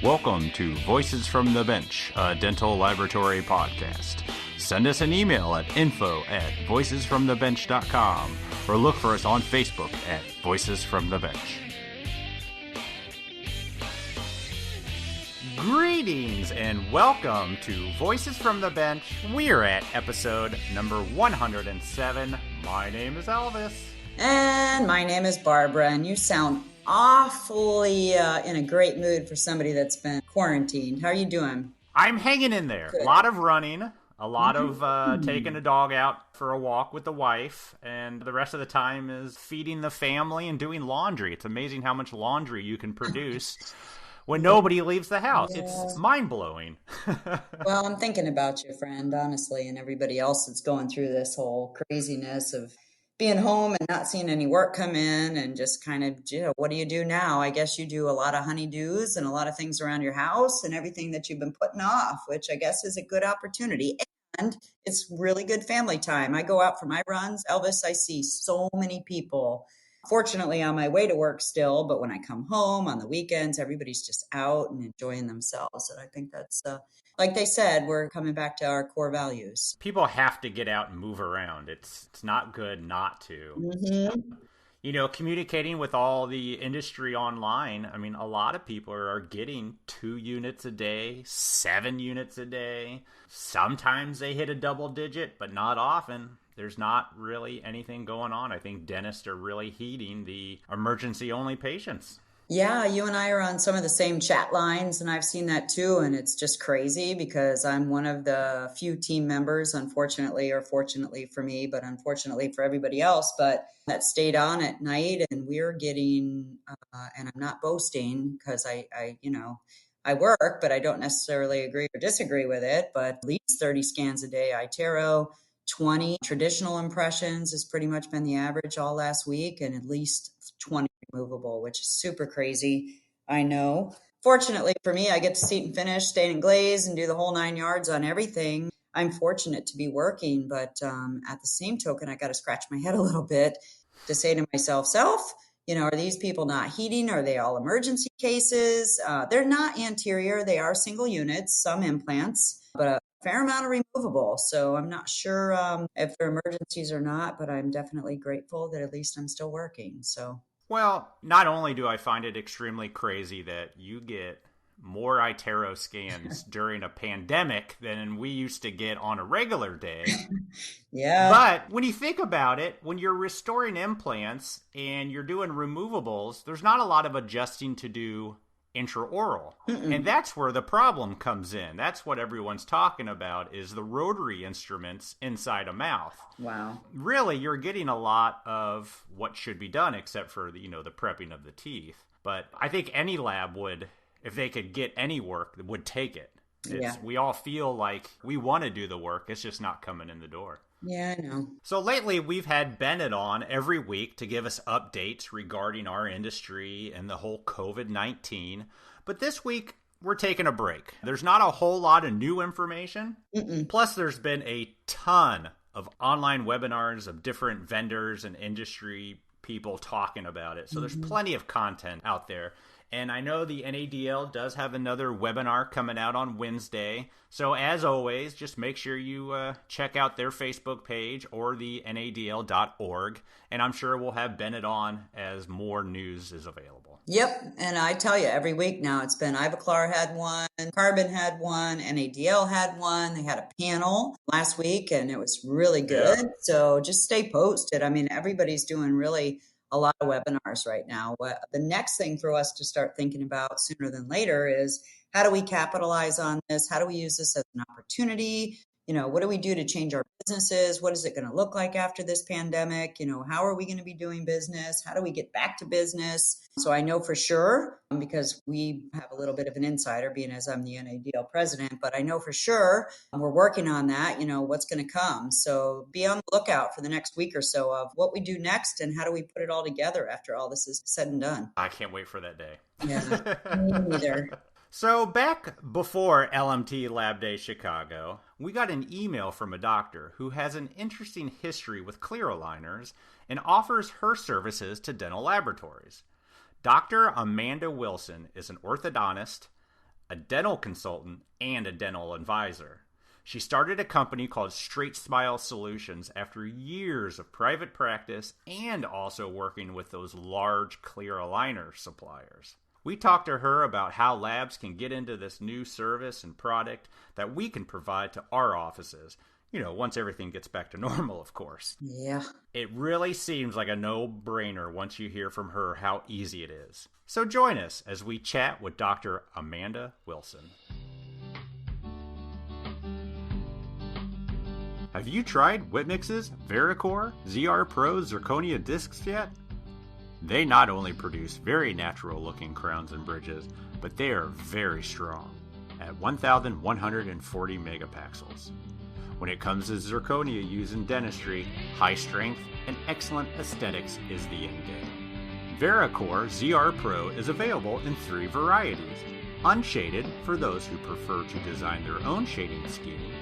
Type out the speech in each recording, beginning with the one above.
Welcome to Voices from the Bench, a dental laboratory podcast. Send us an email at info@voicesfromthebench.com or look for us on Facebook at Voices from the Bench. Greetings and welcome to Voices from the Bench. We're at episode number 107. My name is Elvis. And my name is Barbara, and you sound awfully in a great mood for somebody that's been quarantined. How are you doing? I'm hanging in there. Good. A lot of running, a lot of taking a dog out for a walk with the wife, and the rest of the time is feeding the family and doing laundry. It's amazing how much laundry you can produce when nobody leaves the house. Yeah. It's mind-blowing. Well, I'm thinking about you, friend, honestly, and everybody else that's going through this whole craziness of being home and not seeing any work come in and just kind of, what do you do now? I guess you do a lot of honeydews and a lot of things around your house and everything that you've been putting off, which I guess is a good opportunity. And it's really good family time. I go out for my runs. Elvis, I see so many people, fortunately on my way to work still, but when I come home on the weekends, everybody's just out and enjoying themselves. And I think that's, like they said, we're coming back to our core values. People have to get out and move around. It's not good not to. Mm-hmm. You know, communicating with all the industry online, I mean, a lot of people are getting 2 units a day, 7 units a day. Sometimes they hit a double digit, but not often. There's not really anything going on. I think dentists are really heeding the emergency-only patients. Yeah, you and I are on some of the same chat lines, and I've seen that too, and it's just crazy because I'm one of the few team members, unfortunately, or fortunately for me, but unfortunately for everybody else, but that stayed on at night, and we're getting, and I'm not boasting because I work, but I don't necessarily agree or disagree with it, but at least 30 scans a day, iTero, 20 traditional impressions has pretty much been the average all last week, and at least 20 removable, which is super crazy. I know. Fortunately for me, I get to seat and finish, stain and glaze, and do the whole 9 yards on everything. I'm fortunate to be working, but at the same token, I got to scratch my head a little bit to say to myself, are these people not heating? Are they all emergency cases? They're not anterior. They are single units, some implants, but a fair amount of removable. So I'm not sure if they're emergencies or not, but I'm definitely grateful that at least I'm still working. So. Well, not only do I find it extremely crazy that you get more iTero scans during a pandemic than we used to get on a regular day. Yeah. But when you think about it, when you're restoring implants and you're doing removables, there's not a lot of adjusting to do intraoral. And that's where the problem comes in. That's what everyone's talking about is the rotary instruments inside a mouth. Wow. Really, you're getting a lot of what should be done except for the prepping of the teeth. But I think any lab would, if they could get any work, would take it. We all feel like we want to do the work. It's just not coming in the door. Yeah, I know. So lately, we've had Bennett on every week to give us updates regarding our industry and the whole COVID-19. But this week, we're taking a break. There's not a whole lot of new information. Plus, there's been a ton of online webinars of different vendors and industry people talking about it. So there's plenty of content out there. And I know the NADL does have another webinar coming out on Wednesday. So as always, just make sure you check out their Facebook page or the NADL.org. And I'm sure we'll have Bennett on as more news is available. Yep. And I tell you, every week now it's been Ivoclar had one, Carbon had one, NADL had one. They had a panel last week and it was really good. Yeah. So just stay posted. I mean, everybody's doing really a lot of webinars right now. The next thing for us to start thinking about sooner than later is how do we capitalize on this? How do we use this as an opportunity? What do we do to change our businesses? What is it going to look like after this pandemic? How are we going to be doing business? How do we get back to business? So I know for sure, because we have a little bit of an insider being as I'm the NADL president, but I know for sure we're working on that, what's going to come. So be on the lookout for the next week or so of what we do next and how do we put it all together after all this is said and done. I can't wait for that day. Yeah, me neither. So back before LMT Lab Day Chicago, we got an email from a doctor who has an interesting history with clear aligners and offers her services to dental laboratories. Dr. Amanda Wilson is an orthodontist, a dental consultant, and a dental advisor. She started a company called Straight Smile Solutions after years of private practice and also working with those large clear aligner suppliers. We talked to her about how labs can get into this new service and product that we can provide to our offices. Once everything gets back to normal, of course. Yeah. It really seems like a no-brainer once you hear from her how easy it is. So join us as we chat with Dr. Amanda Wilson. Have you tried Whitmix's Vericore ZR Pro Zirconia discs yet? They not only produce very natural-looking crowns and bridges, but they are very strong at 1,140 megapixels. When it comes to zirconia used in dentistry, high strength and excellent aesthetics is the end game. Vericore ZR Pro is available in 3 varieties: unshaded for those who prefer to design their own shading scheme,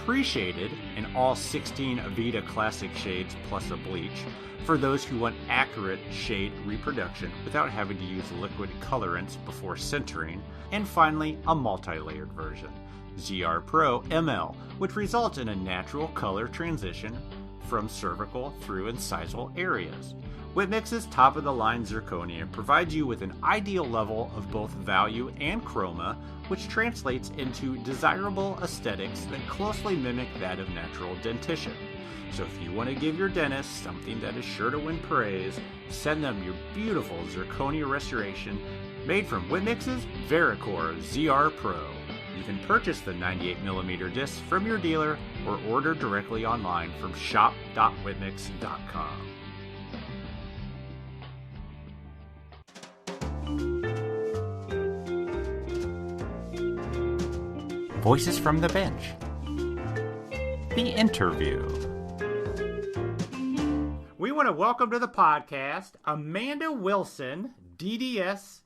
pre-shaded in all 16 Avita classic shades plus a bleach for those who want accurate shade reproduction without having to use liquid colorants before sintering, and finally a multi-layered version, ZR Pro ML, which results in a natural color transition from cervical through incisal areas. Whitmix's top-of-the-line zirconia provides you with an ideal level of both value and chroma, which translates into desirable aesthetics that closely mimic that of natural dentition. So if you want to give your dentist something that is sure to win praise, send them your beautiful zirconia restoration made from Whitmix's Vericore ZR Pro. You can purchase the 98mm discs from your dealer or order directly online from shop.whitmix.com. Voices from the Bench. The interview. We want to welcome to the podcast Amanda Wilson, DDS,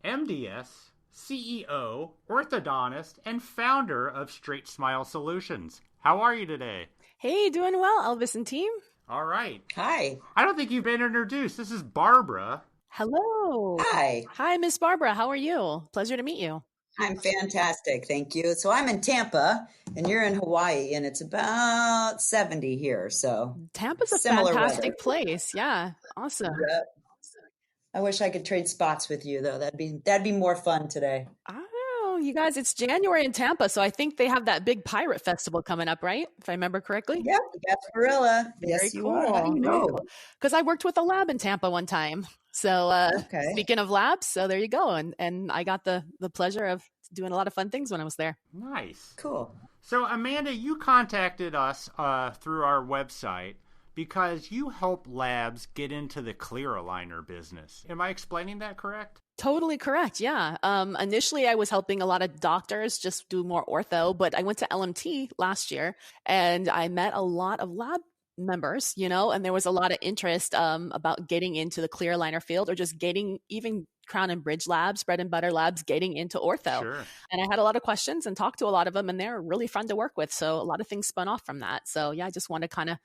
MDS, CEO, orthodontist, and founder of Straight Smile Solutions. How are you today? Hey, doing well, Elvis and team. All right. Hi. I don't think you've been introduced. This is Barbara. Hello. Hi. Hi, Miss Barbara. How are you? Pleasure to meet you. I'm fantastic. Thank you. So I'm in Tampa and you're in Hawaii and it's about 70 here. So Tampa's a similar fantastic weather. place. Yeah. Awesome. Yep. I wish I could trade spots with you though. That'd be more fun today. I don't know, you guys, it's January in Tampa, so I think they have that big pirate festival coming up, right? If I remember correctly. Yep, Gasparilla. Very Yes, you cool. are. How do you know? Because I worked with a lab in Tampa one time. So Okay. speaking of labs, so there you go. And I got the pleasure of doing a lot of fun things when I was there. Nice. Cool. So, Amanda, you contacted us through our website because you help labs get into the clear aligner business. Am I explaining that correct? Totally correct. Yeah. Initially, I was helping a lot of doctors just do more ortho, but I went to LMT last year and I met a lot of lab members, and there was a lot of interest about getting into the clear aligner field or just getting even crown and bridge labs, bread and butter labs, getting into ortho. Sure. And I had a lot of questions and talked to a lot of them, and they're really fun to work with. So a lot of things spun off from that. So yeah, I just want to kind of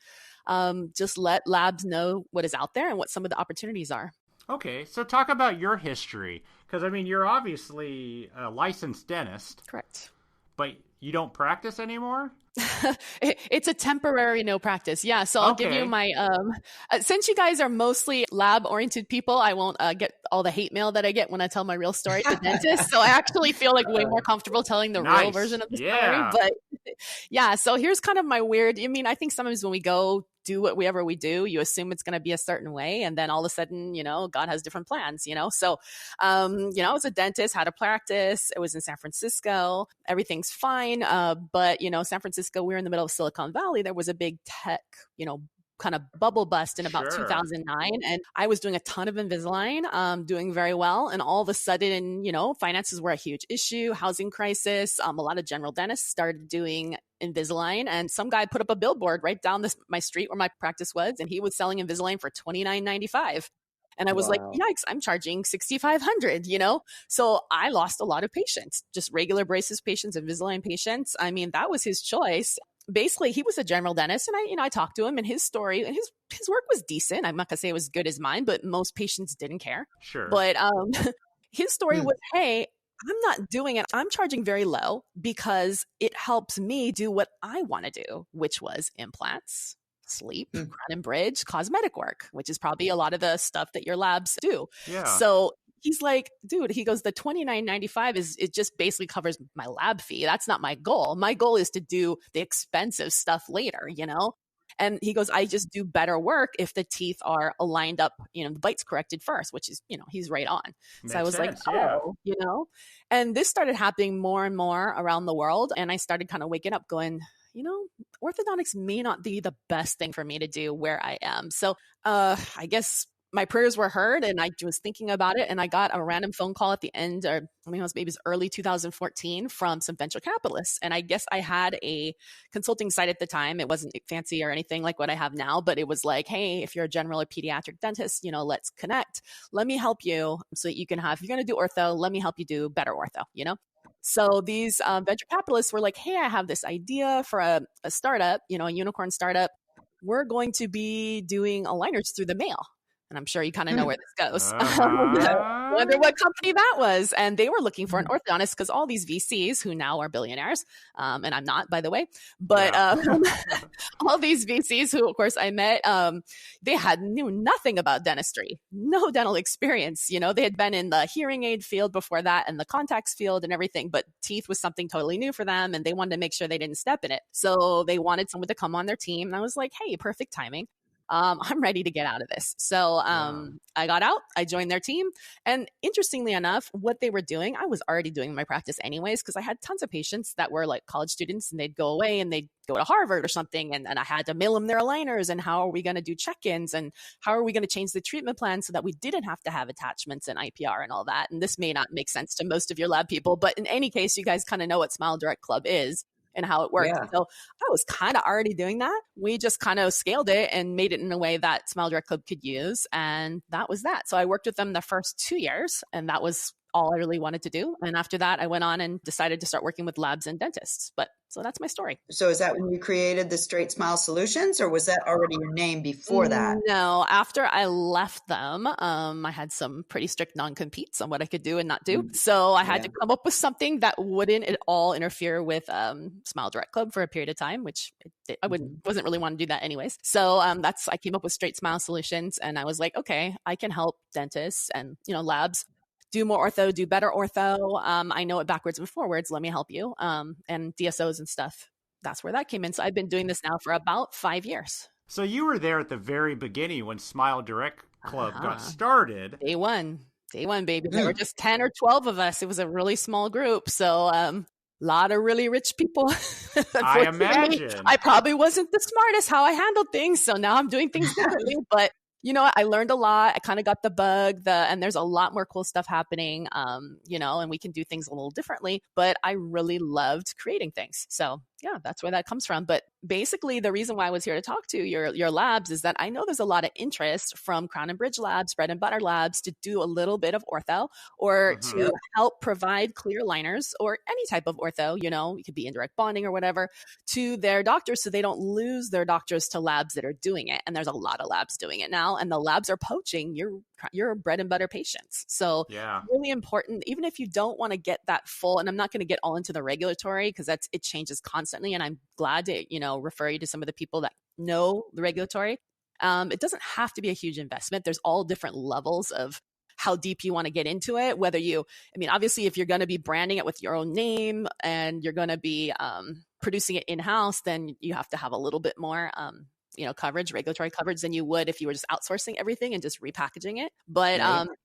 just let labs know what is out there and what some of the opportunities are. Okay, so talk about your history, because you're obviously a licensed dentist. Correct. But you don't practice anymore? It's a temporary no practice. Yeah. So I'll give you my, since you guys are mostly lab oriented people, I won't get all the hate mail that I get when I tell my real story to dentists. So I actually feel like way more comfortable telling the real version of the story. But yeah, so here's kind of my weird, I think sometimes when we go do whatever we do, you assume it's going to be a certain way. And then all of a sudden, God has different plans, So, I was a dentist, had a practice. It was in San Francisco. Everything's fine. But, San Francisco, we're in the middle of Silicon Valley. There was a big tech, kind of bubble bust in about 2009. And I was doing a ton of Invisalign, doing very well. And all of a sudden, finances were a huge issue, housing crisis. A lot of general dentists started doing Invisalign, and some guy put up a billboard right down my street where my practice was, and he was selling Invisalign for $29.95. And I was like, yikes, I'm charging $6,500, So I lost a lot of patients, just regular braces patients, Invisalign patients. That was his choice. Basically, he was a general dentist, and I talked to him, and his story, and his work was decent. I'm not gonna say it was as good as mine, but most patients didn't care. Sure. But his story was, hey, I'm not doing it. I'm charging very low because it helps me do what I want to do, which was implants, sleep, crown and bridge, cosmetic work, which is probably a lot of the stuff that your labs do. Yeah. So he's like, dude, he goes, the $29.95 it just basically covers my lab fee. That's not my goal. My goal is to do the expensive stuff later, you know? And he goes, I just do better work if the teeth are aligned up, you know, the bite's corrected first, which is, you know, he's right on. Makes so I was sense, like, oh, you know, and this started happening more and more around the world. And I started kind of waking up going, you know, orthodontics may not be the best thing for me to do where I am. So I guess my prayers were heard and I was thinking about it, and I got a random phone call at the end, or I mean, it was maybe early 2014 from some venture capitalists. And I guess I had a consulting site at the time. It wasn't fancy or anything like what I have now, but it was like, hey, if you're a general or pediatric dentist, you know, let's connect. Let me help you so that you can have, if you're going to do ortho, let me help you do better ortho, you know? So these venture capitalists were like, hey, I have this idea for a startup, you know, a unicorn startup. We're going to be doing aligners through the mail. And I'm sure you kind of know where this goes. Wonder what company that was. And they were looking for an orthodontist because all these VCs who now are billionaires, and I'm not, by the way, but all these VCs who, of course, I met, they knew nothing about dentistry, no dental experience. You know, they had been in the hearing aid field before that and the contacts field and everything, but teeth was something totally new for them. And they wanted to make sure they didn't step in it. So they wanted someone to come on their team. And I was like, hey, perfect timing. I'm ready to get out of this. So I got out, I joined their team. And interestingly enough, what they were doing, I was already doing in my practice anyways, because I had tons of patients that were like college students and they'd go away and they'd go to Harvard or something. And I had to mail them their aligners, and how are we going to do check-ins, and how are we going to change the treatment plan so that we didn't have to have attachments and IPR and all that. And this may not make sense to most of your lab people, but in any case, you guys kind of know what Smile Direct Club is and how it works. Yeah. So I was kind of already doing that. We just kind of scaled it and made it in a way that Smile Direct Club could use. And that was that. So I worked with them the first 2 years, and that was all I really wanted to do. And after that, I went on and decided to start working with labs and dentists. But so that's my story. So is that when you created the Straight Smile Solutions, or was that already your name before that? No, after I left them, I had some pretty strict non-competes on what I could do and not do. So I had to come up with something that wouldn't at all interfere with Smile Direct Club for a period of time, which I wasn't really want to do that anyways. So I came up with Straight Smile Solutions, and I was like, okay, I can help dentists and, you know, labs do more ortho, do better ortho. I know it backwards and forwards. Let me help you. And DSOs and stuff. That's where that came in. So I've been doing this now for about 5 years. So you were there at the very beginning when Smile Direct Club got started. Day one, baby. There were just 10 or 12 of us. It was a really small group. So a lot of really rich people. I imagine. I probably wasn't the smartest how I handled things. So now I'm doing things differently. But you know, I learned a lot. I kind of got the bug, and there's a lot more cool stuff happening, you know, and we can do things a little differently, but I really loved creating things. So yeah, that's where that comes from. But basically the reason why I was here to talk to your labs is that I know there's a lot of interest from Crown and Bridge labs, bread and butter labs, to do a little bit of ortho or to help provide clear aligners or any type of ortho, you know, it could be indirect bonding or whatever, to their doctors so they don't lose their doctors to labs that are doing it. And there's a lot of labs doing it now, and the labs are poaching your bread and butter patients. So really important, even if you don't want to get that full, and I'm not going to get all into the regulatory because it changes constantly. And I'm glad to, you know, refer you to some of the people that know the regulatory. It doesn't have to be a huge investment. There's all different levels of how deep you want to get into it. Obviously if you're going to be branding it with your own name and you're going to be producing it in-house, then you have to have a little bit more regulatory coverage than you would if you were just outsourcing everything and just repackaging it. But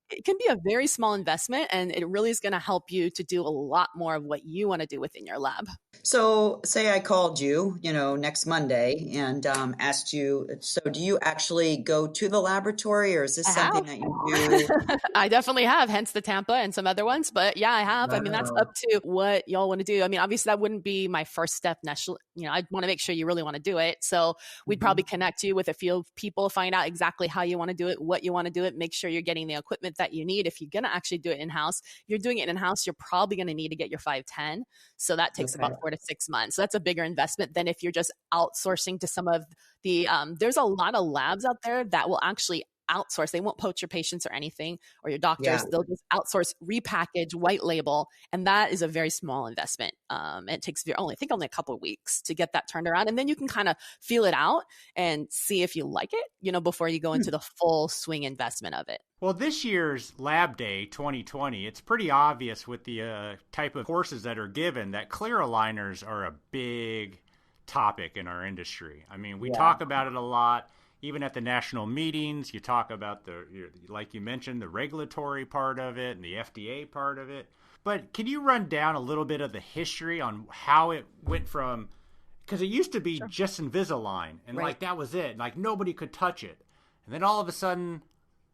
it can be a very small investment, and it really is going to help you to do a lot more of what you want to do within your lab. So say I called you, next Monday and asked you, so do you actually go to the laboratory, or is this something that you do? I definitely have, hence the Tampa and some other ones. But yeah, I have. Wow. That's up to what y'all want to do. Obviously that wouldn't be my first step. I'd want to make sure you really want to do it. So we'd probably connect you with a few people, find out exactly how you want to do it, what you want to do it, make sure you're getting the equipment that you need. If you're going to actually do it in-house, you're doing it in-house, you're probably going to need to get your 510. So that takes about 4 to 6 months. So that's a bigger investment than if you're just outsourcing to some of the, there's a lot of labs out there that will actually outsource. They won't poach your patients or anything or your Yeah. doctors. They'll just outsource, repackage, white label. And that is a very small investment. It takes only a couple of weeks to get that turned around. And then you can kind of feel it out and see if you like it, before you go into the full swing investment of it. Well, this year's Lab Day 2020, it's pretty obvious with the type of courses that are given that clear aligners are a big topic in our industry. I mean, we talk about it a lot. Even at the national meetings, you talk about like you mentioned, the regulatory part of it and the FDA part of it. But can you run down a little bit of the history on how it went from, because it used to be just Invisalign, and like that was it. Like nobody could touch it. And then all of a sudden,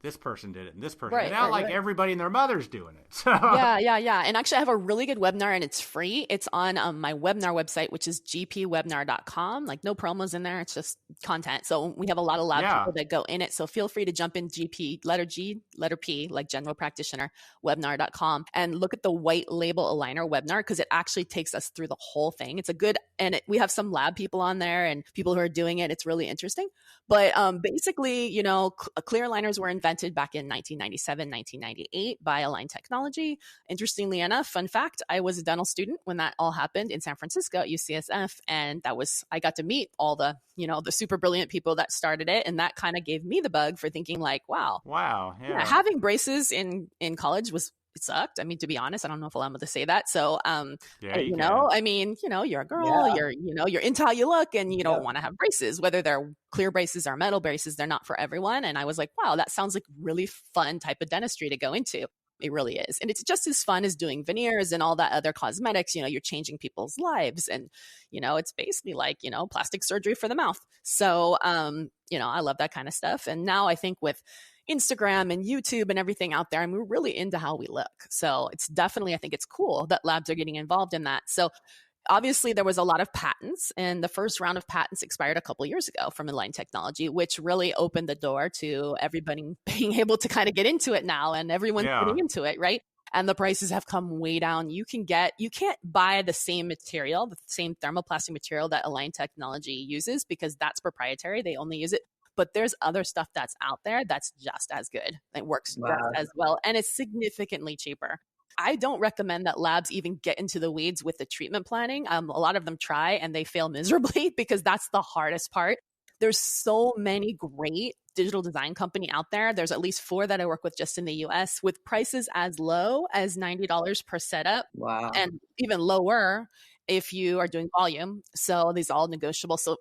this person did it and this person. Right, and now right. everybody and their mother's doing it. So. Yeah. And actually I have a really good webinar and it's free. It's on my webinar website, which is gpwebinar.com. Like no promos in there. It's just content. So we have a lot of lab people that go in it. So feel free to jump in GP, letter G, letter P, like general practitioner, webinar.com, and look at the white label aligner webinar because it actually takes us through the whole thing. It's a good, and we have some lab people on there and people who are doing it. It's really interesting. But basically, clear aligners were invented back in 1997, 1998 by Align Technology. Interestingly enough, fun fact, I was a dental student when that all happened in San Francisco at UCSF. And I got to meet all the super brilliant people that started it. And that kind of gave me the bug for thinking like, wow. Yeah. Having braces in college it sucked. I mean, to be honest, I don't know if I'm allowed to say that. So, you're a girl, you're into how you look and you don't want to have braces, whether they're clear braces or metal braces, they're not for everyone. And I was like, wow, that sounds like really fun type of dentistry to go into. It really is. And it's just as fun as doing veneers and all that other cosmetics. You're changing people's lives and, it's basically like, plastic surgery for the mouth. So, I love that kind of stuff. And now I think with Instagram and YouTube and everything out there, we're really into how we look. So it's definitely, I think it's cool that labs are getting involved in that. So obviously there was a lot of patents and the first round of patents expired a couple of years ago from Align Technology, which really opened the door to everybody being able to kind of get into it now and everyone's getting into it, right? And the prices have come way down. You can't buy the same material, the same thermoplastic material that Align Technology uses because that's proprietary. They only use it. But there's other stuff that's out there that's just as good. It works just as well. And it's significantly cheaper. I don't recommend that labs even get into the weeds with the treatment planning. A lot of them try and they fail miserably because that's the hardest part. There's so many great digital design company out there. There's at least 4 that I work with just in the US with prices as low as $90 per setup. Wow. And even lower if you are doing volume. So these are all negotiable. So,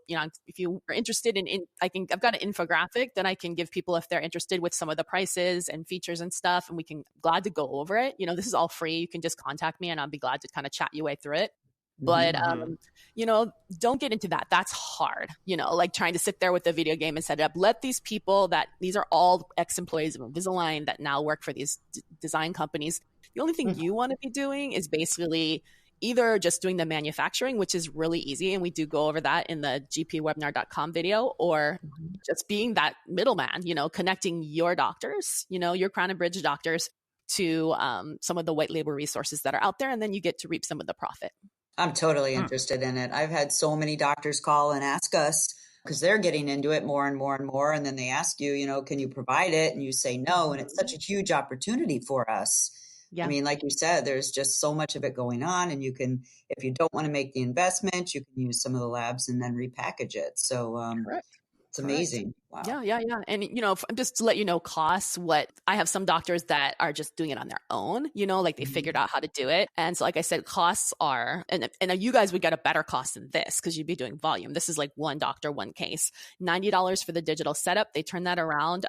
if you are interested I've got an infographic that I can give people if they're interested with some of the prices and features and stuff. And we can glad to go over it. This is all free. You can just contact me and I'll be glad to kind of chat your way through it. But, don't get into that. That's hard, like trying to sit there with the video game and set it up. Let these people these are all ex-employees of Invisalign that now work for these design companies. The only thing you want to be doing is basically either just doing the manufacturing, which is really easy. And we do go over that in the gpwebinar.com video, or just being that middleman, connecting your doctors, your Crown and Bridge doctors to some of the white label resources that are out there. And then you get to reap some of the profit. I'm totally interested in it. I've had so many doctors call and ask us because they're getting into it more and more and more. And then they ask you, can you provide it? And you say no. And it's such a huge opportunity for us. Yeah. I mean, like you said, there's just so much of it going on. And you can, if you don't want to make the investment, you can use some of the labs and then repackage it. So it's amazing. Wow. Yeah. And, just to let you know, costs, I have some doctors that are just doing it on their own, like they figured out how to do it. And so, like I said, costs are, and you guys would get a better cost than this because you'd be doing volume. This is like one doctor, one case, $90 for the digital setup. They turn that around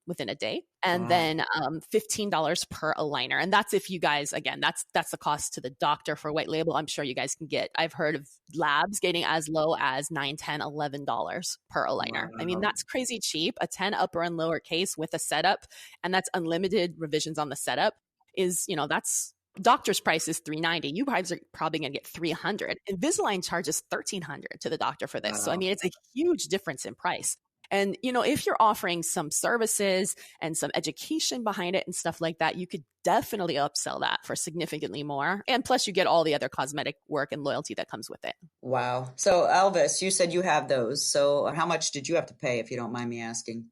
within a day. And then $15 per aligner. And that's if you guys, again, that's the cost to the doctor for white label. I'm sure you guys can get, I've heard of labs getting as low as $9, $10, $11 per aligner. I mean, that's crazy cheap. A 10 upper and lower case with a setup, and that's unlimited revisions on the setup is, that's doctor's price is $390. You guys are probably going to get $300. Invisalign charges $1,300 to the doctor for this. So, I mean, it's a huge difference in price. And, if you're offering some services and some education behind it and stuff like that, you could definitely upsell that for significantly more. And plus you get all the other cosmetic work and loyalty that comes with it. Wow. So Elvis, you said you have those. So how much did you have to pay, if you don't mind me asking?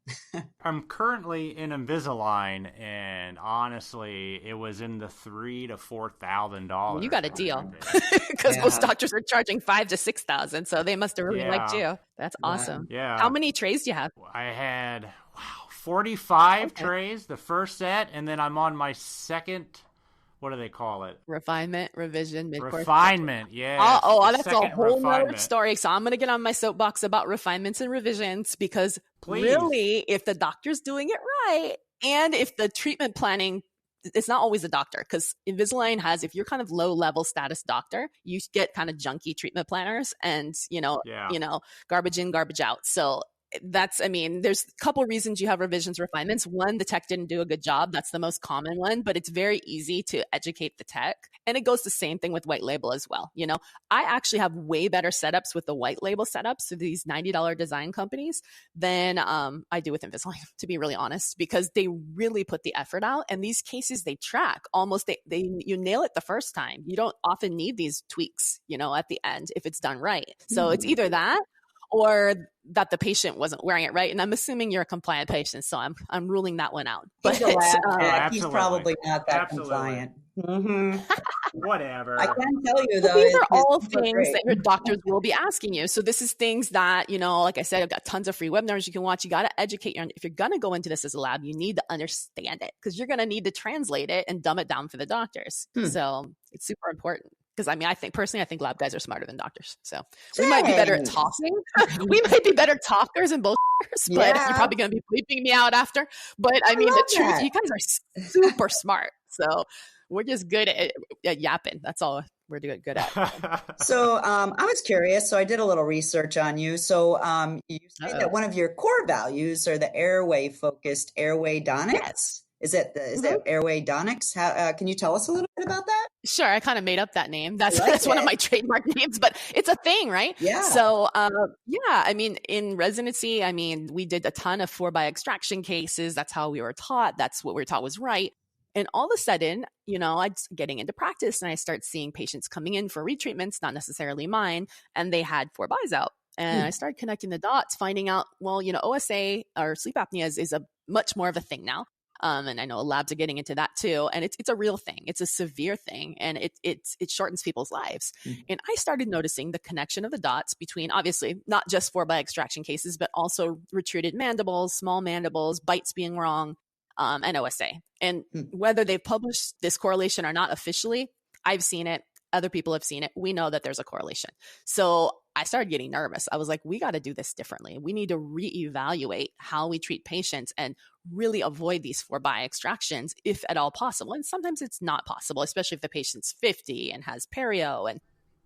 I'm currently in Invisalign, and honestly, it was in the $3,000 to $4,000. Well, you got a deal because most doctors are charging $5,000 to $6,000, so they must have really liked you. That's awesome. Yeah. How many trays do you have? I had 45 trays, the first set, and then I'm on my second. What do they call it? Refinement, revision, mid-course. Refinement, yeah. That's a whole nother story. So I'm going to get on my soapbox about refinements and revisions because really, if the doctor's doing it right and if the treatment planning, it's not always a doctor because Invisalign has, if you're kind of low level status doctor, you get kind of junky treatment planners and, garbage in, garbage out. So there's a couple reasons you have revisions, refinements. One, the tech didn't do a good job. That's the most common one, but it's very easy to educate the tech. And it goes the same thing with white label as well. I actually have way better setups with the white label setups, so these $90 design companies, than I do with Invisalign, to be really honest, because they really put the effort out. And these cases, they track almost, you nail it the first time. You don't often need these tweaks, at the end if it's done right. So it's either that or that the patient wasn't wearing it right. And I'm assuming you're a compliant patient, so I'm ruling that one out. But he's probably not that compliant. Mm-hmm. Whatever. I can tell you though, these are all things that your doctors will be asking you. So this is things that, like I said, I've got tons of free webinars you can watch. You got to educate if you're going to go into this as a lab, you need to understand it because you're going to need to translate it and dumb it down for the doctors. So it's super important. Because I think lab guys are smarter than doctors. So we might be better at talking. We might be better talkers and bullshitters, but you're probably going to be bleeping me out after. But the truth, you guys are super smart. So we're just good at yapping. That's all we're good at. So I was curious. So I did a little research on you. So you say that one of your core values are the airway focused airway donics. Yes. Is that airway donics? How can you tell us a little bit about that? Sure. I kind of made up that name. That's one of my trademark names, but it's a thing, right? Yeah. So, in residency, we did a ton of 4x extraction cases. That's how we were taught. That's what we were taught was right. And all of a sudden, I'm getting into practice and I start seeing patients coming in for retreatments, not necessarily mine, and they had 4x out. And I started connecting the dots, finding out, OSA or sleep apnea is a much more of a thing now. And I know labs are getting into that too. And it's a real thing. It's a severe thing. And it shortens people's lives. And I started noticing the connection of the dots between, obviously, not just 4x extraction cases, but also retreated mandibles, small mandibles, bites being wrong, and OSA. And whether they've published this correlation or not officially, I've seen it. Other people have seen it. We know that there's a correlation. So I started getting nervous. I was like, we got to do this differently. We need to reevaluate how we treat patients and really avoid these 4x extractions if at all possible. And sometimes it's not possible, especially if the patient's 50 and has perio and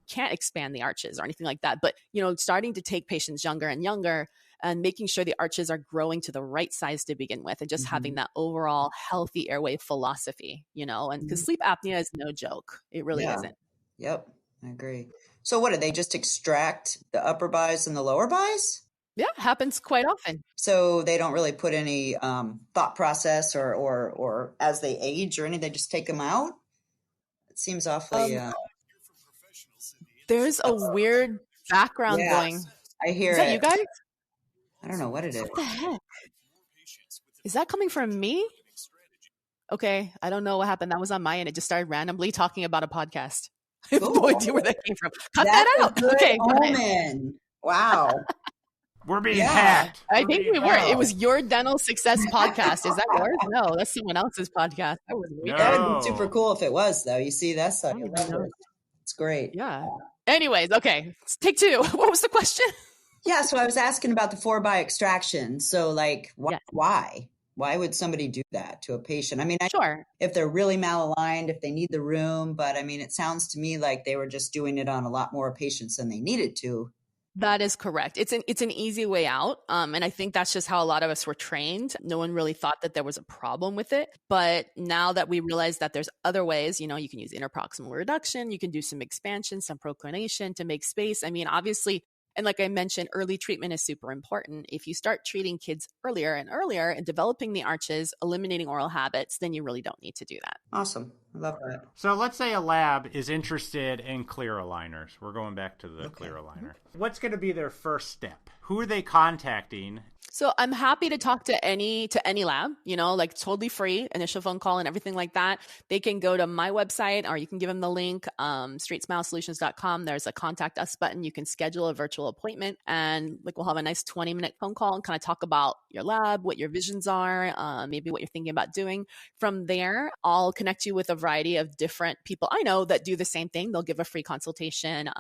can't expand the arches or anything like that. But, starting to take patients younger and younger and making sure the arches are growing to the right size to begin with and just having that overall healthy airway philosophy, and because sleep apnea is no joke. It really isn't. Yep. I agree. So what, do they just extract the upper buys and the lower buys? Yeah, happens quite often. So they don't really put any thought process or as they age or anything, they just take them out? It seems awfully... There's a weird background going. I hear it. Is that you guys? I don't know what it is. What the heck? Is that coming from me? Okay, I don't know what happened. That was on my end. It just started randomly talking about a podcast. I have no idea where that came from. Cut that out. Okay. Omen. Wow. We're being hacked. I think we were. It was Your Dental Success Podcast. Is that yours? No, that's someone else's podcast. That was weird. That would be super cool if it was, though. You see, that's like it's great. Yeah. Anyways, okay. Take two. What was the question? Yeah, so I was asking about the 4x extraction. So, like, why? Why would somebody do that to a patient? Sure. If they're really malaligned, if they need the room, but it sounds to me like they were just doing it on a lot more patients than they needed to. That is correct. It's an easy way out. And I think that's just how a lot of us were trained. No one really thought that there was a problem with it. But now that we realize that there's other ways, you can use interproximal reduction, you can do some expansion, some proclination to make space. Obviously, And like I mentioned, early treatment is super important. If you start treating kids earlier and earlier and developing the arches, eliminating oral habits, then you really don't need to do that. Awesome. I love that. So let's say a lab is interested in clear aligners. We're going back to the clear aligner. What's going to be their first step? Who are they contacting? So I'm happy to talk to any lab, like totally free, initial phone call and everything like that. They can go to my website, or you can give them the link, straightsmilesolutions.com. There's a contact us button. You can schedule a virtual appointment, and we'll have a nice 20-minute phone call and kind of talk about your lab, what your visions are, maybe what you're thinking about doing. From there, I'll connect you with a variety of different people I know that do the same thing. They'll give a free consultation,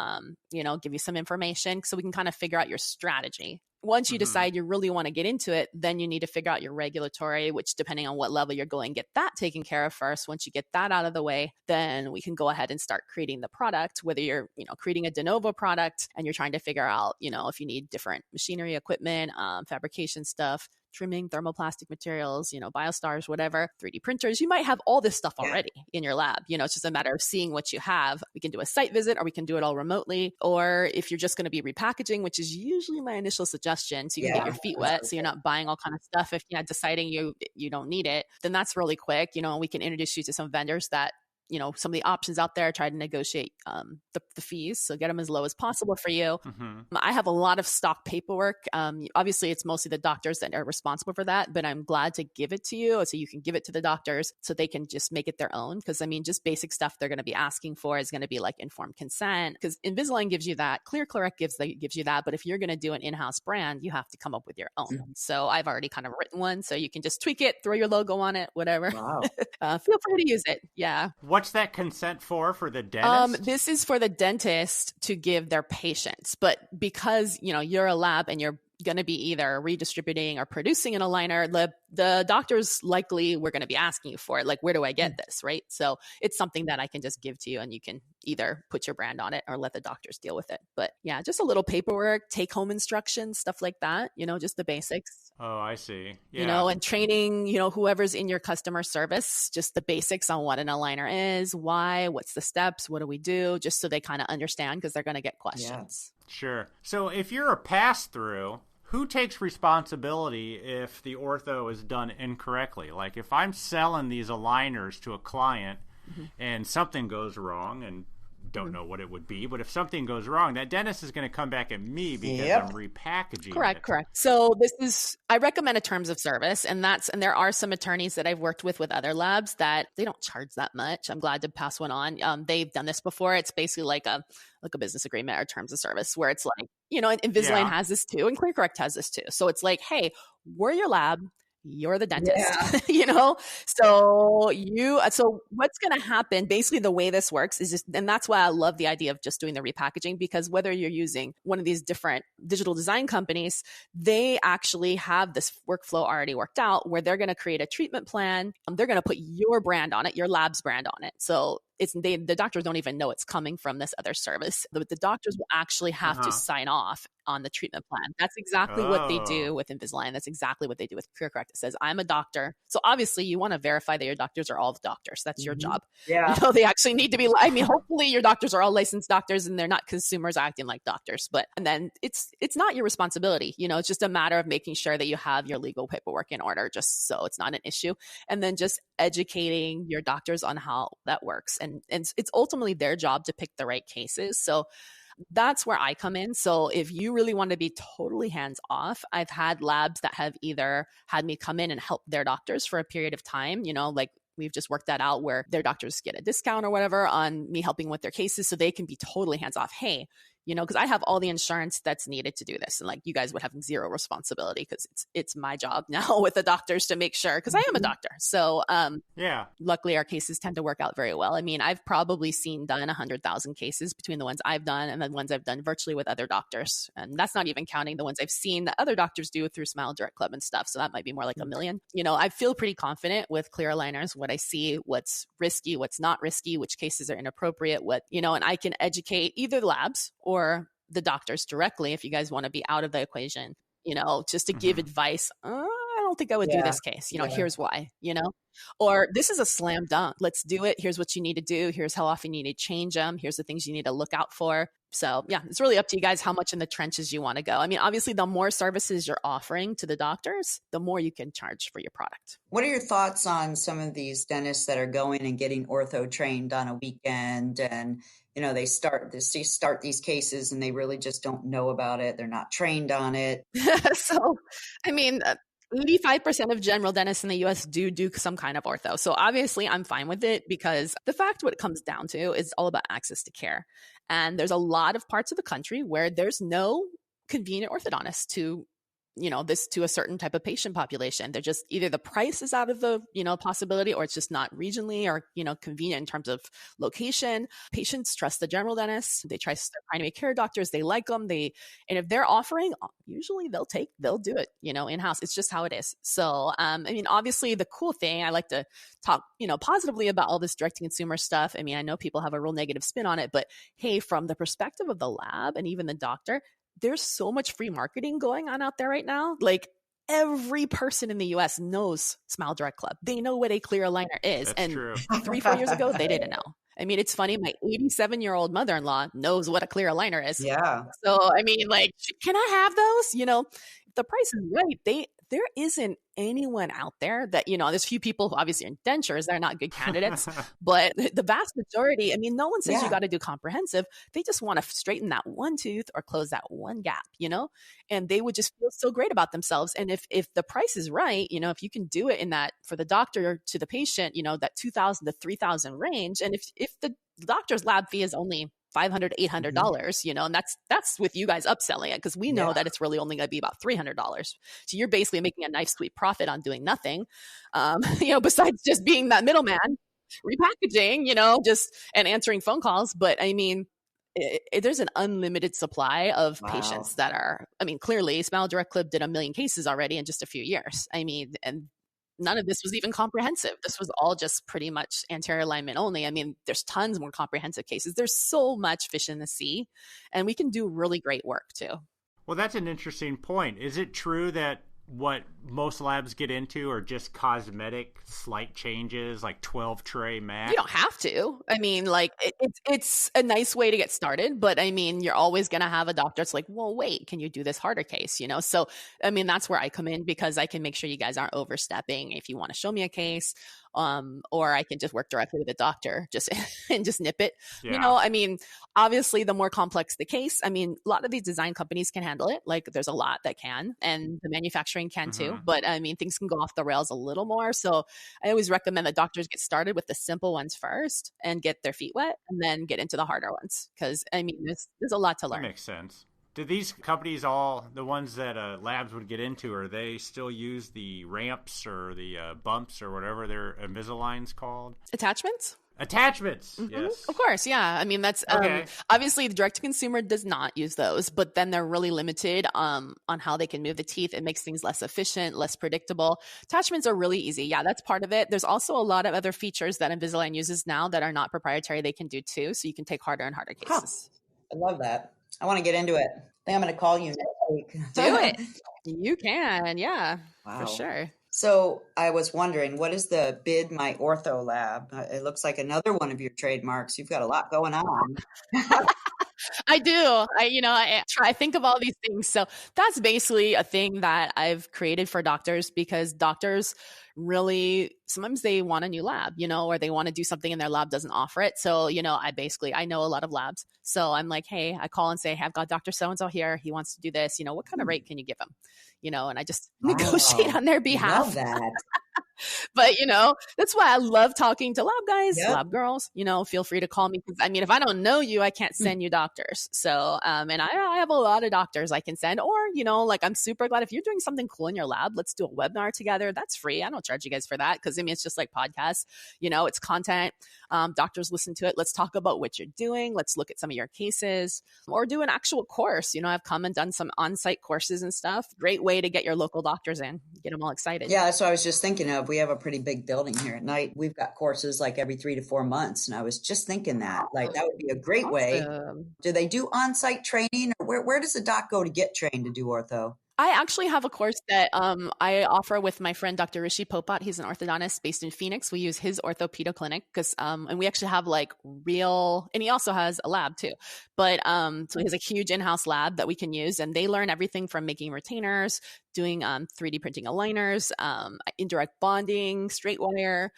give you some information so we can kind of figure out your strategy. Once you decide you really want to get into it, then you need to figure out your regulatory, which depending on what level you're going, get that taken care of first. Once you get that out of the way, then we can go ahead and start creating the product, whether you're, creating a de novo product and you're trying to figure out, if you need different machinery, equipment, fabrication stuff, trimming, thermoplastic materials, biostars, whatever, 3D printers. You might have all this stuff already in your lab. It's just a matter of seeing what you have. We can do a site visit, or we can do it all remotely. Or if you're just going to be repackaging, which is usually my initial suggestion, so you can get your feet wet, so you're not buying all kind of stuff if you're deciding you don't need it, then that's really quick. We can introduce you to some vendors that some of the options out there, try to negotiate the fees. So get them as low as possible for you. I have a lot of stock paperwork. Obviously, it's mostly the doctors that are responsible for that, but I'm glad to give it to you so you can give it to the doctors so they can just make it their own. Because just basic stuff they're going to be asking for is going to be like informed consent, because Invisalign gives you that. ClearCorrect gives you that. But if you're going to do an in-house brand, you have to come up with your own. So I've already kind of written one, so you can just tweak it, throw your logo on it, whatever. Wow. Feel free to use it. Yeah. What's that consent for the dentist? This is for the dentist to give their patients, but because you're a lab and you're going to be either redistributing or producing an aligner, the doctors likely were going to be asking you for it. Like, where do I get this? Right. So it's something that I can just give to you, and you can either put your brand on it or let the doctors deal with it. But yeah, just a little paperwork, take home instructions, stuff like that, just the basics. Oh, I see. Yeah. And training, whoever's in your customer service, just the basics on what an aligner is, why, what's the steps, what do we do, just so they kind of understand, because they're going to get questions. Yeah. Sure. So if you're a pass-through, who takes responsibility if the ortho is done incorrectly? Like, if I'm selling these aligners to a client and something goes wrong, and don't know what it would be, but if something goes wrong, that dentist is going to come back at me because I'm repackaging it. Correct. So I recommend a terms of service, and there are some attorneys that I've worked with other labs that they don't charge that much. I'm glad to pass one on. They've done this before. It's basically like a business agreement or terms of service, where it's like, and Invisalign has this too, and ClearCorrect has this too. So it's like, hey, we're your lab, you're the dentist, So what's going to happen, basically the way this works is just, and that's why I love the idea of just doing the repackaging, because whether you're using one of these different digital design companies, they actually have this workflow already worked out where they're going to create a treatment plan. They're going to put your brand on it, your lab's brand on it. So the doctors don't even know it's coming from this other service. The doctors will actually have to sign off on the treatment plan. That's exactly what they do with Invisalign. That's exactly what they do with ClearCorrect. It says, I'm a doctor. So obviously you want to verify that your doctors are all the doctors. That's your job. Yeah. They actually need to be, hopefully your doctors are all licensed doctors and they're not consumers acting like doctors. And then it's not your responsibility. It's just a matter of making sure that you have your legal paperwork in order, just so it's not an issue. And then just educating your doctors on how that works. And it's ultimately their job to pick the right cases. So that's where I come in. So if you really want to be totally hands off, I've had labs that have either had me come in and help their doctors for a period of time, like we've just worked that out where their doctors get a discount or whatever on me helping with their cases, so they can be totally hands off. Hey, because I have all the insurance that's needed to do this. And you guys would have zero responsibility, because it's my job now with the doctors to make sure, because I am a doctor. So luckily our cases tend to work out very well. I've probably done 100,000 cases between the ones I've done and the ones I've done virtually with other doctors. And that's not even counting the ones I've seen that other doctors do through Smile Direct Club and stuff. So that might be more like 1 million. I feel pretty confident with clear aligners, what I see, what's risky, what's not risky, which cases are inappropriate, and I can educate either labs or the doctors directly if you guys want to be out of the equation, just to give advice. I don't don't think I would do this case. Here's why, or this is a slam dunk. Let's do it. Here's what you need to do. Here's how often you need to change them. Here's the things you need to look out for. So yeah, it's really up to you guys how much in the trenches you want to go. I mean, obviously, the more services you're offering to the doctors, the more you can charge for your product. What are your thoughts on some of these dentists that are going and getting ortho trained on a weekend, and they start these cases and they really just don't know about it. They're not trained on it. So, I mean, 85% of general dentists in the US do some kind of ortho. So obviously I'm fine with it, because the fact what it comes down to is all about access to care. And there's a lot of parts of the country where there's no convenient orthodontist to this to a certain type of patient population. They're just either the price is out of the, possibility, or it's just not regionally or, convenient in terms of location. Patients trust the general dentist. They trust their primary care doctors. They like them. And if they're offering, usually they'll do it, in-house. It's just how it is. So, I mean, obviously the cool thing, I like to talk, positively about all this direct to consumer stuff. I mean, I know people have a real negative spin on it, but hey, from the perspective of the lab and even the doctor, there's so much free marketing going on out there right now. Like, every person in the US knows Smile Direct Club. They know what a clear aligner is. That's and true. 3-4 years ago, they didn't know. I mean, it's funny. My 87-year-old mother-in-law knows what a clear aligner is. Yeah. So, I mean, like, can I have those? If the price is right, there isn't anyone out there that, there's a few people who obviously are in dentures. They're not good candidates, but the vast majority, I mean, no one says you got to do comprehensive. They just want to straighten that one tooth or close that one gap, and they would just feel so great about themselves. And if the price is right, if you can do it in that, for the doctor to the patient, that $2,000 to $3,000 range. And if the doctor's lab fee is only $500, $800, and that's with you guys upselling it, because we know that it's really only going to be about $300. So you're basically making a nice, sweet profit on doing nothing, besides just being that middleman, repackaging, and answering phone calls. But I mean, there's an unlimited supply of patients that are, I mean, clearly Smile Direct Club did 1 million cases already in just a few years. I mean, and none of this was even comprehensive. This was all just pretty much anterior alignment only. I mean, there's tons more comprehensive cases. There's so much fish in the sea, and we can do really great work too. Well, that's an interesting point. Is it true that what most labs get into are just cosmetic, slight changes, like 12 tray max? You don't have to. I mean, like, it's a nice way to get started, but I mean, you're always going to have a doctor that's like, well, wait, can you do this harder case? So, I mean, that's where I come in, because I can make sure you guys aren't overstepping. If you want to show me a case, or I can just work directly with the doctor and just nip it. Yeah. I mean, obviously the more complex the case, I mean, a lot of these design companies can handle it. Like, there's a lot that can, and the manufacturing can too. But I mean, things can go off the rails a little more. So I always recommend that doctors get started with the simple ones first and get their feet wet, and then get into the harder ones. Because I mean, there's a lot to learn. That makes sense. Do these companies, all the ones that labs would get into, are they still use the ramps or the bumps or whatever their Invisalign's called? Attachments? Yes. Of course, yeah. I mean, that's okay. Obviously the direct-to-consumer does not use those, but then they're really limited on how they can move the teeth. It makes things less efficient, less predictable. Attachments are really easy. Yeah, that's part of it. There's also a lot of other features that Invisalign uses now that are not proprietary they can do too, so you can take harder and harder cases. I love that. I want to get into it. I think I'm going to call you next week. Do it. You can. Yeah, for sure. So I was wondering, what is the Bid My Ortho Lab? It looks like another one of your trademarks. You've got a lot going on. I do. I think of all these things. So that's basically a thing that I've created for doctors, because doctors really, sometimes they want a new lab, or they want to do something and their lab doesn't offer it. So, I know a lot of labs. So I'm like, hey, I call and say, hey, I've got Dr. So-and-so here. He wants to do this. What kind of rate can you give him? And I just negotiate on their behalf. Love that. But, that's why I love talking to lab guys, lab girls, feel free to call me. Because I mean, if I don't know you, I can't send you doctors. So, and I have a lot of doctors I can send, or, like, I'm super glad if you're doing something cool in your lab, let's do a webinar together. That's free. I don't charge you guys for that. Cause I mean, it's just like podcasts, it's content. Doctors listen to it. Let's talk about what you're doing. Let's look at some of your cases, or do an actual course. I've come and done some on-site courses and stuff. Great way to get your local doctors in, get them all excited. Yeah. That's what I was just thinking of. We have a pretty big building here at night. We've got courses like every 3 to 4 months. And I was just thinking that that would be a great way. Do they do on-site training, or where does the doc go to get trained to do ortho? I actually have a course that I offer with my friend Dr. Rishi Popat. He's an orthodontist based in Phoenix. We use his orthopedia clinic because and we actually have like real, and he also has a lab too. But so he has a huge in-house lab that we can use, and they learn everything from making retainers, doing 3D printing aligners, indirect bonding, straight wire,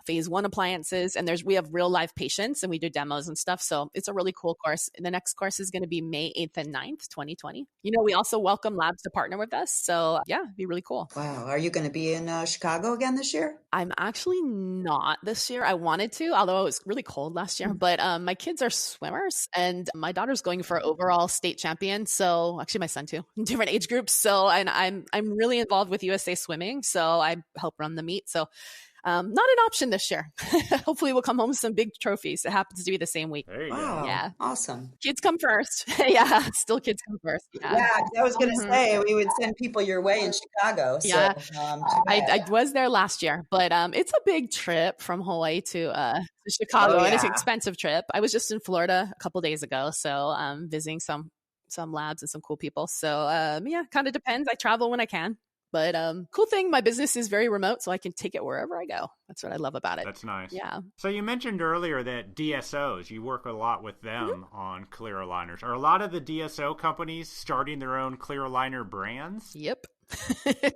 phase 1 appliances, and we have real live patients and we do demos and stuff. So it's a really cool course. And the next course is going to be May 8th and 9th, 2020. We also welcome labs to partner with us. So yeah, it'd be really cool. Wow. Are you going to be in Chicago again this year? I'm actually not this year. I wanted to, although it was really cold last year, but my kids are swimmers and my daughter's going for overall state champion. So actually my son too, different age groups. So, and I'm really involved with USA Swimming. So I help run the meet. So not an option this year. Hopefully we'll come home with some big trophies. It happens to be the same week. There you Wow. go. Yeah. Awesome. Kids come first. Yeah. Still kids come first. Yeah. I was going to say we would send people your way in Chicago. So, yeah. I was there last year, but it's a big trip from Hawaii to Chicago, and it's an expensive trip. I was just in Florida a couple days ago, so visiting some labs and some cool people. So yeah, kind of depends. I travel when I can. But cool thing, my business is very remote, so I can take it wherever I go. That's what I love about it. That's nice. Yeah. So you mentioned earlier that DSOs, you work a lot with them on clear aligners. Are a lot of the DSO companies starting their own clear aligner brands? Yep.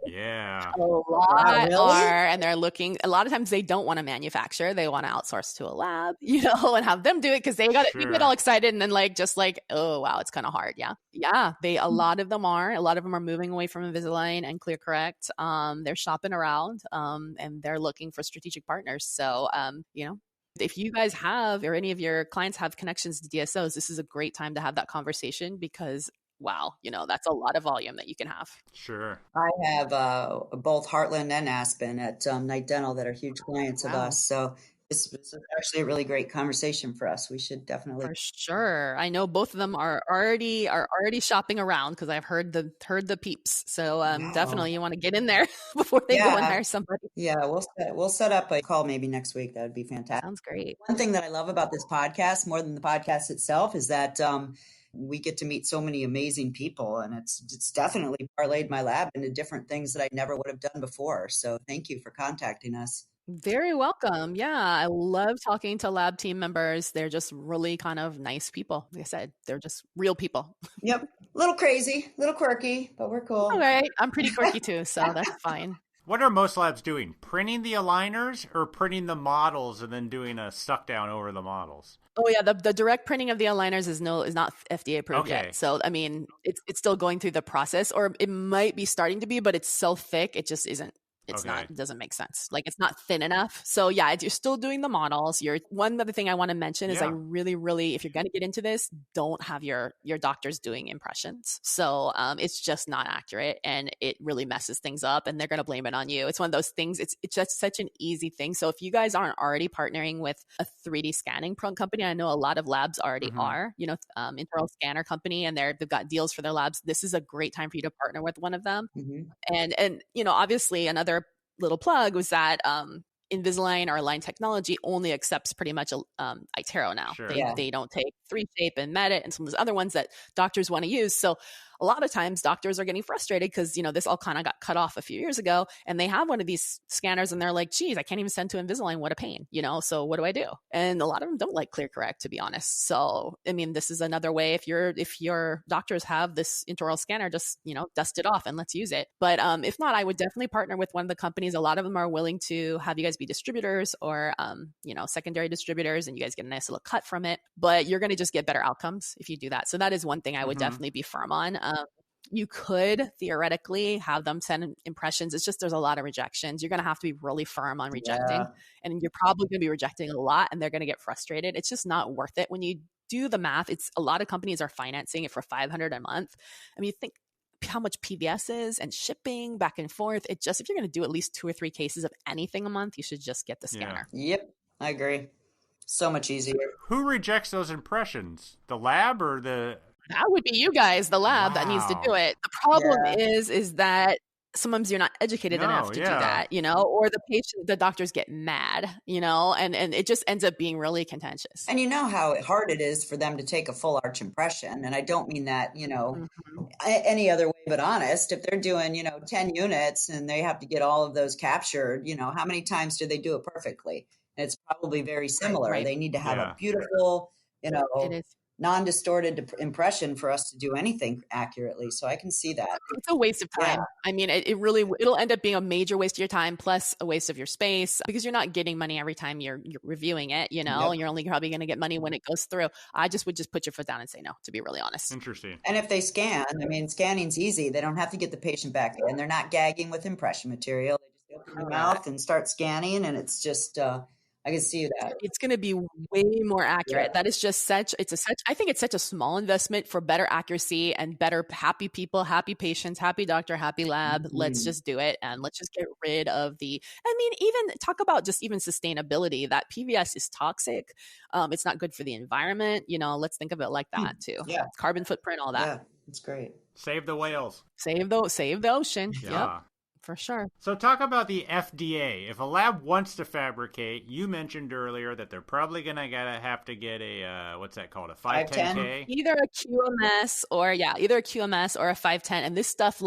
Yeah. A lot are, and they're looking, a lot of times they don't want to manufacture. They want to outsource to a lab, and have them do it because they get all excited and then oh, wow, it's kind of hard. Yeah. Yeah. A lot of them are moving away from Invisalign and ClearCorrect. They're shopping around, and they're looking for strategic partners. So, if you guys have, or any of your clients have connections to DSOs, this is a great time to have that conversation because wow, that's a lot of volume that you can have. Sure. I have both Heartland and Aspen at Night Dental that are huge clients of us. So this is actually a really great conversation for us. We should definitely. For sure. I know both of them are already shopping around because I've heard the peeps. So definitely you want to get in there before they go and hire somebody. Yeah, we'll set up a call maybe next week. That would be fantastic. Sounds great. One thing that I love about this podcast more than the podcast itself is that we get to meet so many amazing people, and it's definitely parlayed my lab into different things that I never would have done before. So thank you for contacting us. Very welcome. Yeah, I love talking to lab team members. They're just really kind of nice people. Like I said, they're just real people. Yep. A little crazy, a little quirky, but we're cool. All right. I'm pretty quirky too, so that's fine. What are most labs doing? Printing the aligners or printing the models and then doing a suck down over the models? Oh yeah, the direct printing of the aligners is not FDA approved yet. So I mean, it's still going through the process, or it might be starting to be, but it's so thick it just isn't. It's not, it doesn't make sense. Like it's not thin enough. So yeah, you're still doing the models. One other thing I want to mention is I really, really, if you're going to get into this, don't have your doctors doing impressions. So it's just not accurate and it really messes things up and they're going to blame it on you. It's one of those things. It's just such an easy thing. So if you guys aren't already partnering with a 3D scanning company, I know a lot of labs already are, intraoral scanner company, and they've got deals for their labs. This is a great time for you to partner with one of them. And obviously another little plug was that Invisalign or Align Technology only accepts pretty much iTero now. Sure. They don't take 3Shape and Medit and some of those other ones that doctors want to use. So a lot of times doctors are getting frustrated because, this all kind of got cut off a few years ago and they have one of these scanners and they're like, geez, I can't even send to Invisalign. What a pain, so what do I do? And a lot of them don't like ClearCorrect, to be honest. So, I mean, this is another way if your doctors have this intraoral scanner, just, dust it off and let's use it. But if not, I would definitely partner with one of the companies. A lot of them are willing to have you guys be distributors or, secondary distributors, and you guys get a nice little cut from it, but you're going to just get better outcomes if you do that. So that is one thing I would definitely be firm on. You could theoretically have them send impressions. It's just there's a lot of rejections. You're going to have to be really firm on rejecting, and you're probably going to be rejecting a lot, and they're going to get frustrated. It's just not worth it when you do the math. It's a lot of companies are financing it for $500 a month. I mean, think how much PVS is and shipping back and forth. If you're going to do at least 2 or 3 cases of anything a month, you should just get the scanner. Yep, I agree. So much easier. Who rejects those impressions? The lab or the... That would be you guys, the lab that needs to do it. The problem is that sometimes you're not educated enough to do that, or the doctors get mad, and it just ends up being really contentious. And you know how hard it is for them to take a full arch impression. And I don't mean that, any other way but honest. If they're doing, 10 units and they have to get all of those captured, how many times do they do it perfectly? And it's probably very similar. Right. They need to have a beautiful, it is non-distorted impression for us to do anything accurately. So I can see that. It's a waste of time. Yeah. I mean, it'll end up being a major waste of your time plus a waste of your space because you're not getting money every time you're reviewing it, and you're only probably going to get money when it goes through. I would just put your foot down and say no, to be really honest. Interesting. And if they scan, scanning's easy. They don't have to get the patient back in. They're not gagging with impression material. They just open their mouth and start scanning, and it's just, I can see that. It's going to be way more accurate. Yeah. That is just I think it's such a small investment for better accuracy and better happy people, happy patients, happy doctor, happy lab. Mm-hmm. Let's just do it. And let's just get rid of even talk about just even sustainability. That PVS is toxic. It's not good for the environment. Let's think of it like that too. Yeah. Carbon footprint, all that. Yeah, it's great. Save the whales. Save the ocean. Yeah. Yep. For sure. So talk about the FDA. If a lab wants to fabricate, you mentioned earlier that they're probably going to have to get a, what's that called? A 510K? Either a QMS or a 510. And this stuff,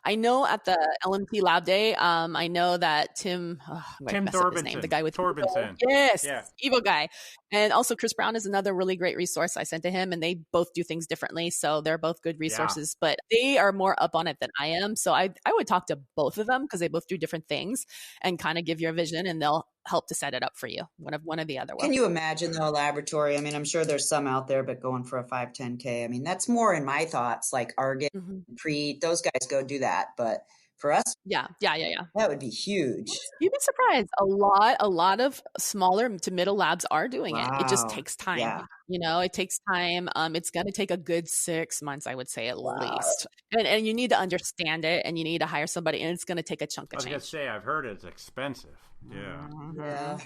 I know at the LMT Lab Day, I know that Tim Thorbenson, the guy with Thorbenson. Yes. Yeah. Evil guy. And also Chris Brown is another really great resource I sent to him, and they both do things differently. So they're both good resources, but they are more up on it than I am. So I would talk to both of them because they both do different things and kind of give your vision, and they'll help to set it up for you. One of the other ones. Can you imagine though, a laboratory? I'm sure there's some out there, but going for a 510K, that's more in my thoughts, like Argent, Preet, those guys go do that. But for us, yeah, that would be huge. You'd be surprised. A lot of smaller to middle labs are doing it. It just takes time. Yeah. It takes time. It's going to take a good 6 months, I would say, at least. And you need to understand it, and you need to hire somebody, and it's going to take a chunk of change. I was going to say, I've heard it's expensive. Yeah. Yeah.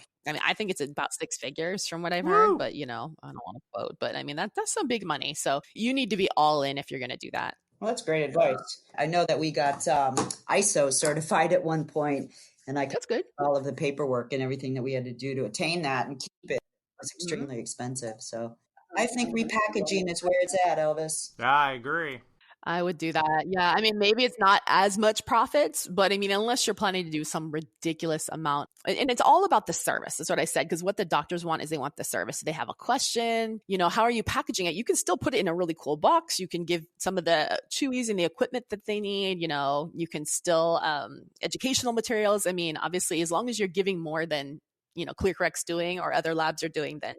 I think it's about 6 figures from what I've heard, but I don't want to quote, but that's some big money. So you need to be all in if you're going to do that. Well, that's great advice. I know that we got ISO certified at one point, and that's good. All of the paperwork and everything that we had to do to attain that and keep it was extremely expensive. So I think repackaging is where it's at, Elvis. Yeah, I agree. I would do that. Yeah. Maybe it's not as much profits, but unless you're planning to do some ridiculous amount, and it's all about the service. That's what I said. Because what the doctors want is they want the service. They have a question, how are you packaging it? You can still put it in a really cool box. You can give some of the chewies and the equipment that they need. You can still, educational materials. Obviously, as long as you're giving more than, ClearCorrect's doing or other labs are doing, then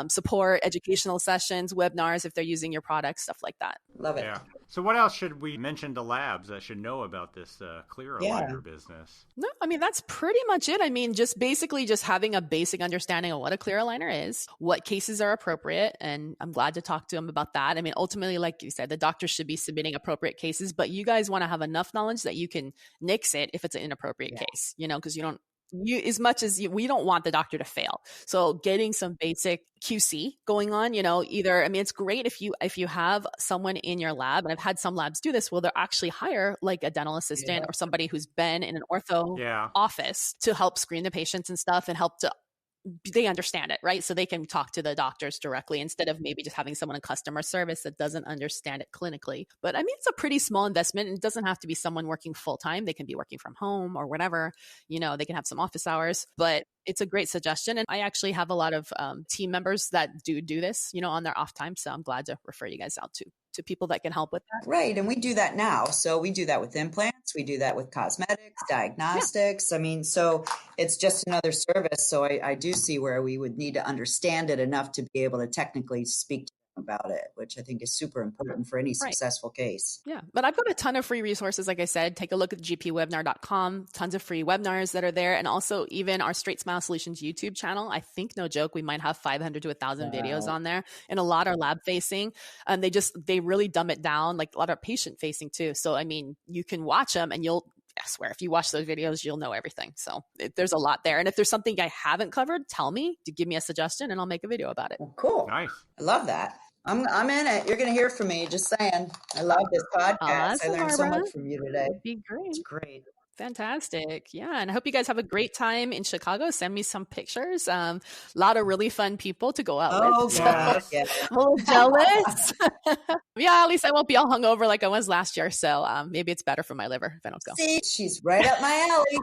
support, educational sessions, webinars if they're using your product, stuff like that. Love it. Yeah. So what else should we mention to labs that should know about this clear aligner business? No, that's pretty much it. Just basically just having a basic understanding of what a clear aligner is, what cases are appropriate, and I'm glad to talk to them about that. Ultimately, like you said, the doctor should be submitting appropriate cases, but you guys want to have enough knowledge that you can nix it if it's an inappropriate case, because we don't want the doctor to fail. So getting some basic QC going on, either, it's great if you have someone in your lab, and I've had some labs do this, they'll actually hire like a dental assistant or somebody who's been in an ortho office to help screen the patients and stuff and help to they understand it, right? So they can talk to the doctors directly instead of maybe just having someone in customer service that doesn't understand it clinically. But it's a pretty small investment, and it doesn't have to be someone working full time. They can be working from home or whatever, they can have some office hours, but it's a great suggestion. And I actually have a lot of team members that do this, on their off time. So I'm glad to refer you guys out to people that can help with that. Right. And we do that now. So we do that with implants. We do that with cosmetics, diagnostics. So it's just another service. So I do see where we would need to understand it enough to be able to technically speak to them about it, which I think is super important for any successful case. Yeah. But I've got a ton of free resources. Like I said, take a look at gpwebinar.com, tons of free webinars that are there. And also even our Straight Smile Solutions YouTube channel. I think, no joke, we might have 500 to 1,000 videos on there, and a lot are lab facing. And they really dumb it down, like a lot are patient facing too. So, you can watch them and I swear, if you watch those videos, you'll know everything. So there's a lot there. And if there's something I haven't covered, tell me to give me a suggestion and I'll make a video about it. Well, cool. Nice. I love that. I'm in it. You're going to hear from me. Just saying. I love this podcast. Awesome, I learned so Barbara. much from you today. That'd be great. It's great. Fantastic. Yeah. And I hope you guys have a great time in Chicago. Send me some pictures. A lot of really fun people to go out with. So yeah. I'm a little jealous. Yeah, at least I won't be all hungover like I was last year. So maybe it's better for my liver if I don't go. See, she's right up my alley.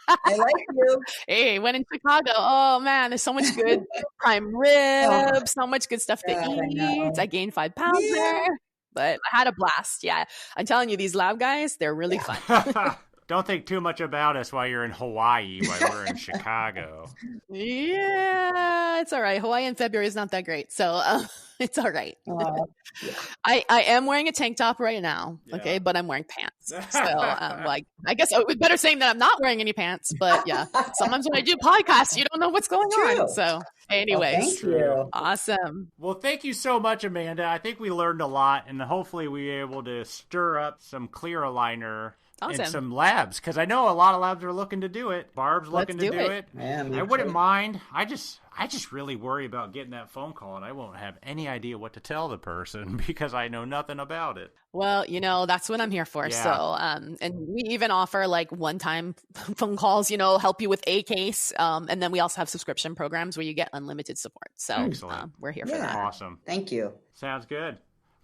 I like you. Hey, went in Chicago. Oh man, there's so much good prime ribs, so much good stuff to eat. I gained 5 pounds there, but I had a blast. Yeah, I'm telling you, these lab guys, they're really fun. Don't think too much about us while you're in Hawaii, while we're in Chicago. Yeah, it's all right. Hawaii in February is not that great, so it's all right. I am wearing a tank top right now, okay, but I'm wearing pants. So, like, I guess it's better saying that I'm not wearing any pants, but yeah, sometimes when I do podcasts, you don't know what's going on. So, anyways, thank you. Awesome. Well, thank you so much, Amanda. I think we learned a lot, and hopefully we were able to stir up some clear aligner. Awesome. And some labs, because I know a lot of labs are looking to do it. Barb's looking to do it. Man, I wouldn't mind. I just really worry about getting that phone call, and I won't have any idea what to tell the person because I know nothing about it. Well, that's what I'm here for. Yeah. So, and we even offer like one-time phone calls, help you with a case. And then we also have subscription programs where you get unlimited support. So we're here for that. Awesome. Thank you. Sounds good.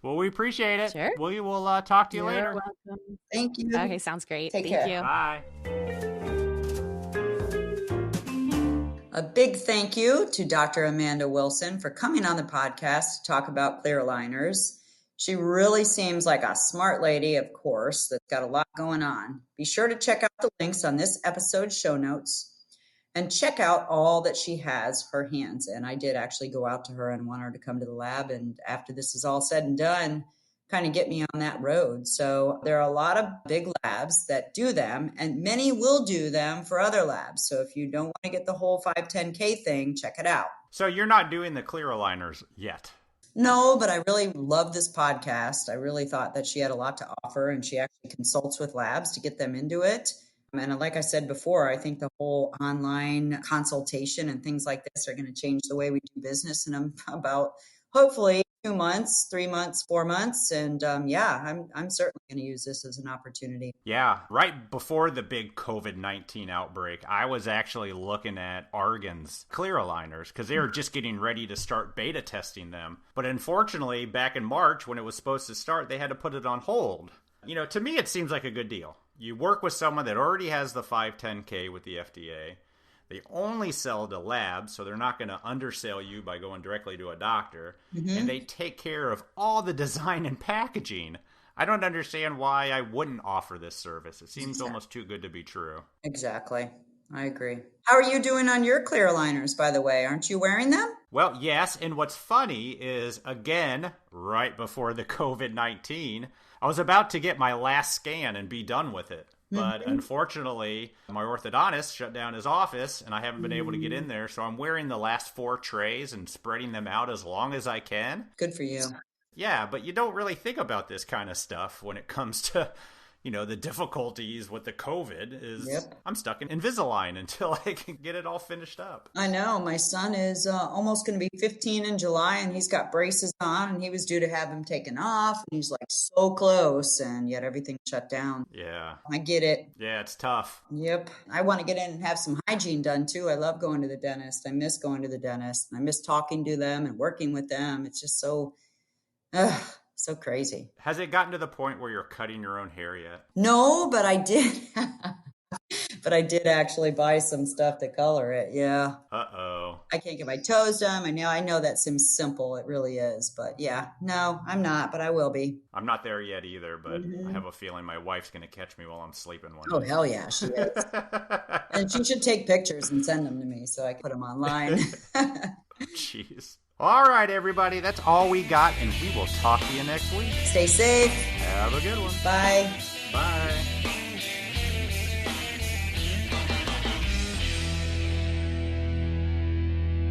Well, we appreciate it. Sure. We will talk to you later. Welcome. Thank you. Okay, sounds great. Take Thank care. you. Bye. A big thank you to Dr. Amanda Wilson for coming on the podcast to talk about clear aligners. She really seems like a smart lady, of course, that's got a lot going on. Be sure to check out the links on this episode's show notes and check out all that she has her hands in. I did actually go out to her and want her to come to the lab. And after this is all said and done, kind of get me on that road. So there are a lot of big labs that do them, and many will do them for other labs. So if you don't want to get the whole 510K thing, check it out. So you're not doing the clear aligners yet? No, but I really love this podcast. I really thought that she had a lot to offer, and she actually consults with labs to get them into it. And like I said before, I think the whole online consultation and things like this are going to change the way we do business in about hopefully 2 months, 3 months, 4 months. And I'm certainly going to use this as an opportunity. Yeah, right before the big COVID-19 outbreak, I was actually looking at Argan's clear aligners because they were just getting ready to start beta testing them. But unfortunately, back in March when it was supposed to start, they had to put it on hold. To me, it seems like a good deal. You work with someone that already has the 510K with the FDA. They only sell to labs, so they're not going to undersell you by going directly to a doctor. Mm-hmm. And they take care of all the design and packaging. I don't understand why I wouldn't offer this service. It seems almost too good to be true. Exactly. I agree. How are you doing on your clear aligners, by the way? Aren't you wearing them? Well, yes. And what's funny is, again, right before the COVID-19, I was about to get my last scan and be done with it. But unfortunately, my orthodontist shut down his office and I haven't been able to get in there. So I'm wearing the last 4 trays and spreading them out as long as I can. Good for you. Yeah, but you don't really think about this kind of stuff when it comes to, the difficulties with the COVID is I'm stuck in Invisalign until I can get it all finished up. I know. My son is almost going to be 15 in July and he's got braces on and he was due to have them taken off. And he's like so close and yet everything shut down. Yeah. I get it. Yeah, it's tough. Yep. I want to get in and have some hygiene done too. I love going to the dentist. I miss going to the dentist. I miss talking to them and working with them. It's just so crazy. Has it gotten to the point where you're cutting your own hair yet? No, but I did. But I did actually buy some stuff to color it. Yeah. Uh-oh. I can't get my toes done. I know that seems simple. It really is. But yeah, no, I'm not, but I will be. I'm not there yet either, but I have a feeling my wife's going to catch me while I'm sleeping one day. day. Hell yeah, she is. And she should take pictures and send them to me so I can put them online. Jeez. All right, everybody. That's all we got, and we will talk to you next week. Stay safe. Have a good one. Bye. Bye.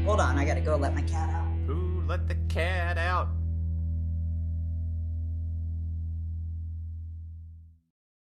Hold on. I got to go let my cat out. Who let the cat out?